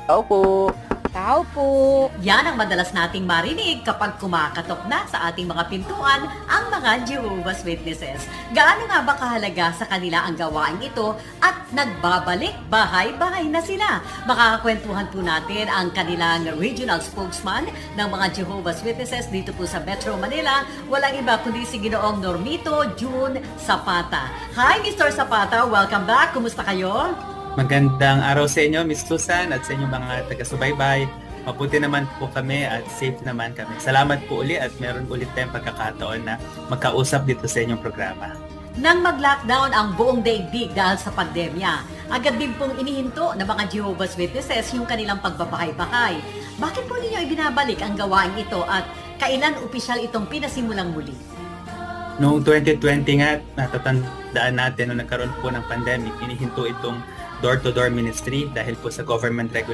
Tao po. Tao po. Yan ang madalas nating marinig kapag kumakatok na sa ating mga pintuan ang mga Jehovah's Witnesses. Gaano nga ba kahalaga sa kanila ang gawain ito at nagbabalik bahay-bahay na sila? Makakakwentuhan po natin ang kanilang regional spokesman ng mga Jehovah's Witnesses dito po sa Metro Manila. Walang iba kundi si Ginoong Normito June Zapata. Hi Mr. Zapata, welcome back. Kumusta kayo? Magandang araw sa inyo, Miss Susan, at sa inyong mga taga-subaybay. Mabuti naman po kami at safe naman kami. Salamat po uli at meron ulit tayong pagkakataon na magkausap dito sa inyong programa. Nang mag-lockdown ang buong daigdig dahil sa pandemya, agad din pong inihinto ng mga Jehovah's Witnesses yung kanilang pagbabahay-bahay. Bakit po ninyo ibinabalik ang gawain ito at kailan opisyal itong pinasimulang muli? Noong 2020 nga, natatandaan natin nung nagkaroon po ng pandemic, inihinto itong door-to-door ministry dahil po sa government regulation.